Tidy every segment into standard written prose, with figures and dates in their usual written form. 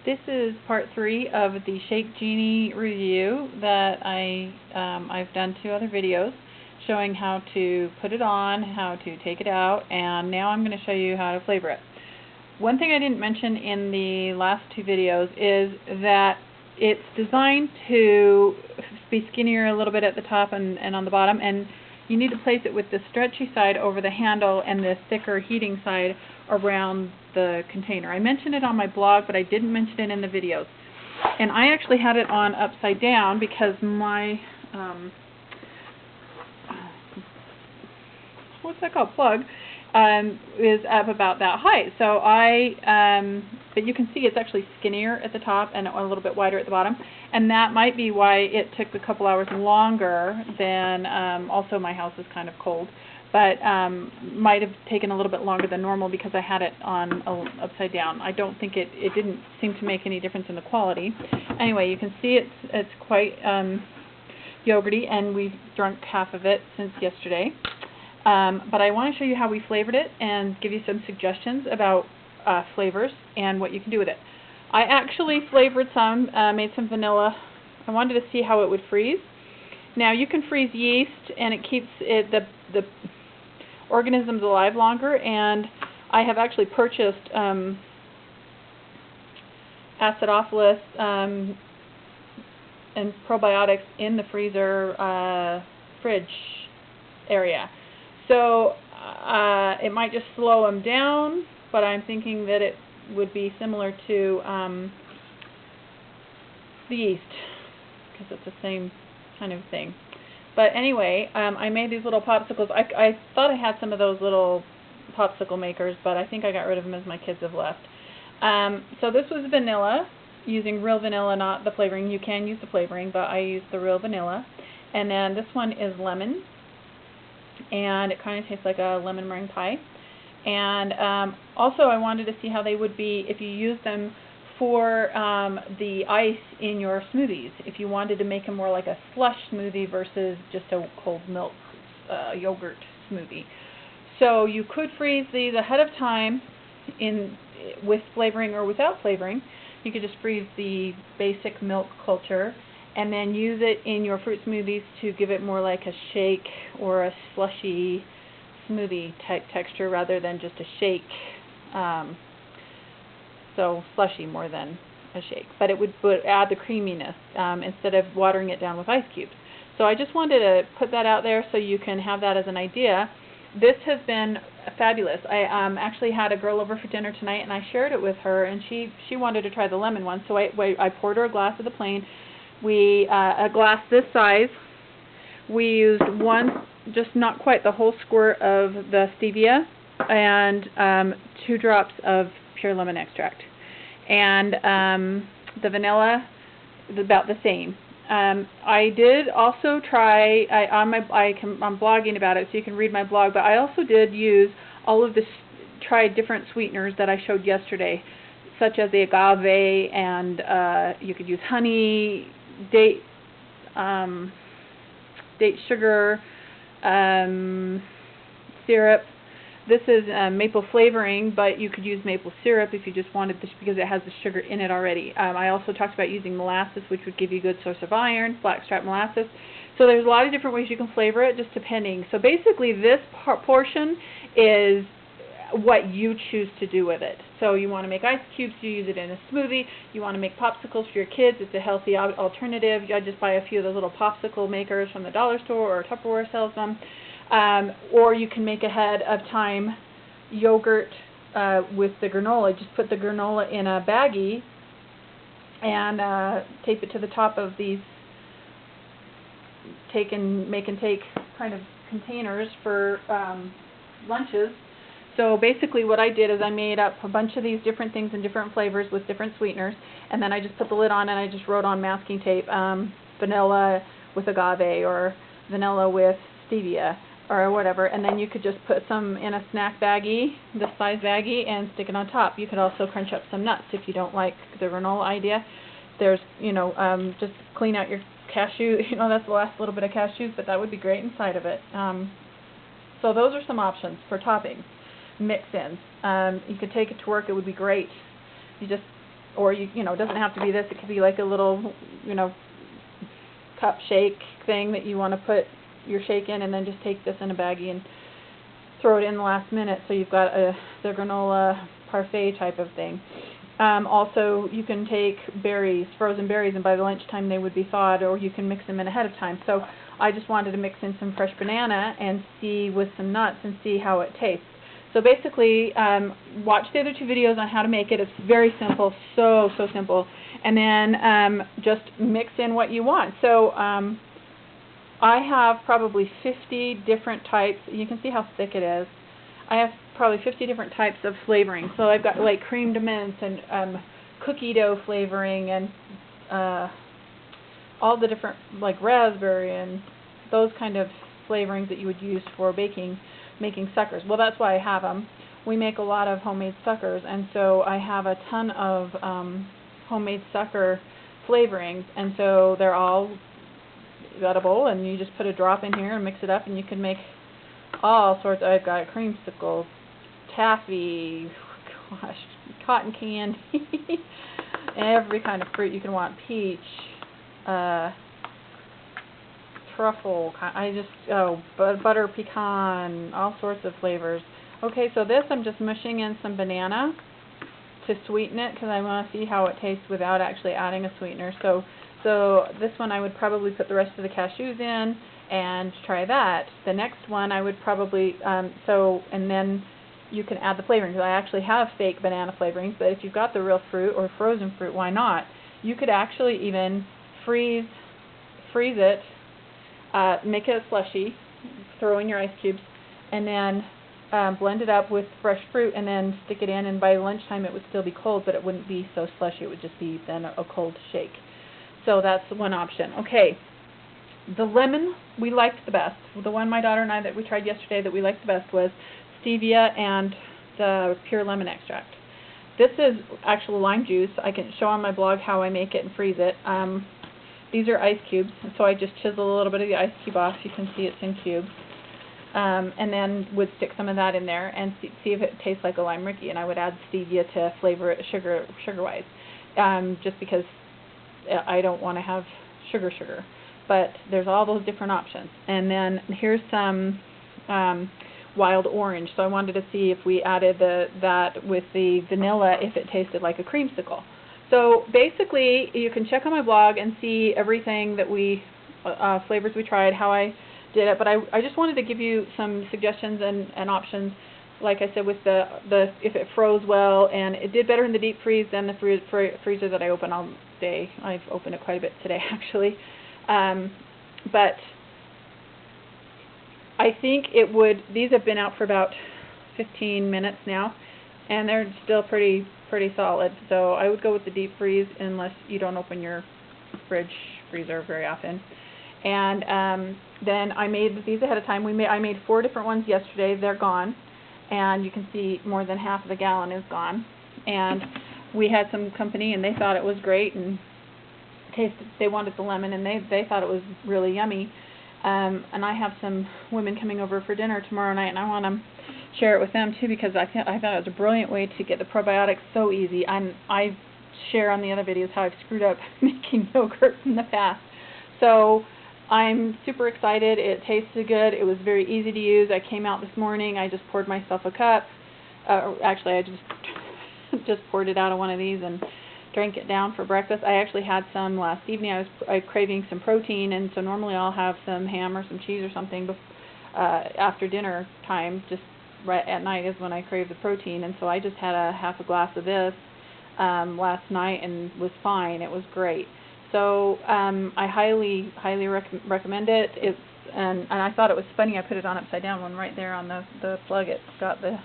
This is part 3 of the Shake Genie review that I've done 2 other videos showing how to put it on, how to take it out, and now I'm going to show you how to flavor it. One thing I didn't mention in the last 2 videos is that it's designed to be skinnier a little bit at the top and on the bottom, and you need to place it with the stretchy side over the handle and the thicker heating side around the container. I mentioned it on my blog, but I didn't mention it in the videos. And I actually had it on upside down because my what's that called? Plug is up about that height. So but you can see it's actually skinnier at the top and a little bit wider at the bottom, and that might be why it took a couple hours longer than, also my house is kind of cold, but might have taken a little bit longer than normal because I had it on upside down. I don't think it didn't seem to make any difference in the quality. Anyway, you can see it's quite yogurty, and we've drunk half of it since yesterday. But I want to show you how we flavored it and give you some suggestions about flavors and what you can do with it. I actually flavored some, made some vanilla. I wanted to see how it would freeze. Now you can freeze yeast and it keeps the organisms alive longer, and I have actually purchased acidophilus and probiotics in the freezer fridge area. So it might just slow them down, but I'm thinking that it would be similar to the yeast, because it's the same kind of thing. But anyway, I made these little popsicles. I thought I had some of those little popsicle makers, but I think I got rid of them as my kids have left. So this was vanilla, using real vanilla, not the flavoring. You can use the flavoring, but I used the real vanilla. And then this one is lemon, and it kind of tastes like a lemon meringue pie. And also I wanted to see how they would be if you use them for the ice in your smoothies, if you wanted to make them more like a slush smoothie versus just a cold milk yogurt smoothie. So you could freeze these ahead of time with flavoring or without flavoring. You could just freeze the basic milk culture and then use it in your fruit smoothies to give it more like a shake or a slushy smoothie type texture rather than just a shake. So slushy more than a shake, but it would add the creaminess instead of watering it down with ice cubes. So I just wanted to put that out there so you can have that as an idea. This has been fabulous. I actually had a girl over for dinner tonight, and I shared it with her, and she wanted to try the lemon one. So I poured her a glass of the plain. A glass this size. We used just not quite the whole squirt of the stevia, and 2 drops of pure lemon extract. And the vanilla is about the same. I did also try, I'm blogging about it, so you can read my blog, but I also did use all of tried different sweeteners that I showed yesterday, such as the agave, and you could use honey, date sugar, syrup. This is maple flavoring, but you could use maple syrup if you just wanted this because it has the sugar in it already. I also talked about using molasses, which would give you a good source of iron, blackstrap molasses. So there's a lot of different ways you can flavor it, just depending. So basically this portion is what you choose to do with it. So you want to make ice cubes, you use it in a smoothie. You want to make popsicles for your kids, it's a healthy alternative. I just buy a few of those little popsicle makers from the dollar store, or Tupperware sells them. Or you can make ahead of time yogurt with the granola. Just put the granola in a baggie and tape it to the top of these make and take kind of containers for lunches. So basically what I did is I made up a bunch of these different things in different flavors with different sweeteners, and then I just put the lid on and I just wrote on masking tape vanilla with agave or vanilla with stevia or whatever, and then you could just put some in a snack baggie, this size baggie, and stick it on top. You could also crunch up some nuts if you don't like the granola idea. There's, just clean out your cashew, that's the last little bit of cashews, but that would be great inside of it. So those are some options for toppings. Mix-ins. You could take it to work, it would be great. You just or you know, it doesn't have to be this. It could be like a little, you know, cup shake thing that you want to put your shake in, and then just take this in a baggie and throw it in the last minute, so you've got the granola parfait type of thing. Also, you can take berries, frozen berries, and by the lunchtime they would be thawed, or you can mix them in ahead of time. So I just wanted to mix in some fresh banana and see with some nuts and see how it tastes. So basically, watch the other two videos on how to make it. It's very simple, so simple. And then just mix in what you want. So I have probably 50 different types. You can see how thick it is. I have probably 50 different types of flavoring. So I've got like cream de menthe and cookie dough flavoring, and all the different, like raspberry and those kind of flavorings that you would use for making suckers. Well, that's why I have them. We make a lot of homemade suckers, and so I have a ton of homemade sucker flavorings, and so they're all edible, and you just put a drop in here and mix it up, and you can make all sorts. I've got creamsicles, taffy, gosh, cotton candy, every kind of fruit you can want, peach, truffle, butter pecan, all sorts of flavors. Okay, so this I'm just mushing in some banana to sweeten it, because I want to see how it tastes without actually adding a sweetener. So this one I would probably put the rest of the cashews in and try that. The next one I would probably, and then you can add the flavoring, because I actually have fake banana flavorings, but if you've got the real fruit or frozen fruit, why not? You could actually even freeze it, make it a slushy, throw in your ice cubes, and then blend it up with fresh fruit, and then stick it in, and by lunchtime it would still be cold, but it wouldn't be so slushy. It would just be then a cold shake. So that's one option. Okay, the lemon we liked the best. The one my daughter and I that we tried yesterday that we liked the best was stevia and the pure lemon extract. This is actual lime juice. I can show on my blog how I make it and freeze it. These are ice cubes, so I just chisel a little bit of the ice cube off. You can see it's in cubes. And then would stick some of that in there and see if it tastes like a lime Ricky. And I would add stevia to flavor it sugar-wise, just because I don't want to have sugar. But there's all those different options. And then here's some wild orange. So I wanted to see if we added that with the vanilla, if it tasted like a creamsicle. So basically, you can check on my blog and see everything that flavors we tried, how I did it. But I just wanted to give you some suggestions and options. Like I said, with the if it froze well, and it did better in the deep freeze than the freezer that I open all day. I've opened it quite a bit today, actually. But I think it would. These have been out for about 15 minutes now, and they're still pretty solid. So I would go with the deep freeze unless you don't open your freezer very often. And then I made these ahead of time. I made 4 different ones yesterday. They're gone, and you can see more than half of the gallon is gone. And we had some company, and they thought it was great, and they wanted the lemon, and they thought it was really yummy. And I have some women coming over for dinner tomorrow night, and I want to share it with them too, because I thought it was a brilliant way to get the probiotics so easy. I share on the other videos how I've screwed up making yogurt in the past. So I'm super excited. It tasted good. It was very easy to use. I came out this morning. I just poured myself a cup. Actually, I just poured it out of one of these and drank it down for breakfast. I actually had some last evening. I was craving some protein, and so normally I'll have some ham or some cheese or something after dinner time. Just right at night is when I crave the protein, and so I just had half a glass of this last night and was fine. It was great. So I highly recommend it. And I thought it was funny. I put it on upside down, one right there on the plug. It's got the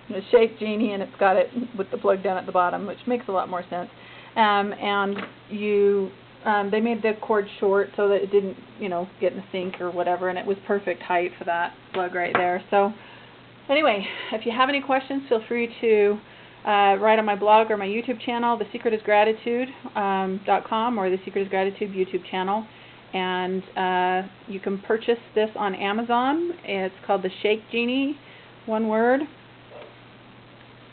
the Shake Genie, and it's got it with the plug down at the bottom, which makes a lot more sense. And they made the cord short so that it didn't, get in the sink or whatever, and it was perfect height for that plug right there. So anyway, if you have any questions, feel free to write on my blog or my YouTube channel, thesecretisgratitude.com or the Secret is Gratitude YouTube channel. And you can purchase this on Amazon. It's called the Shake Genie, one word.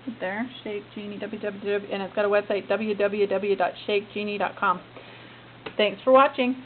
Right there, Shake Genie, www, and it's got a website, www.shakegenie.com. Thanks for watching.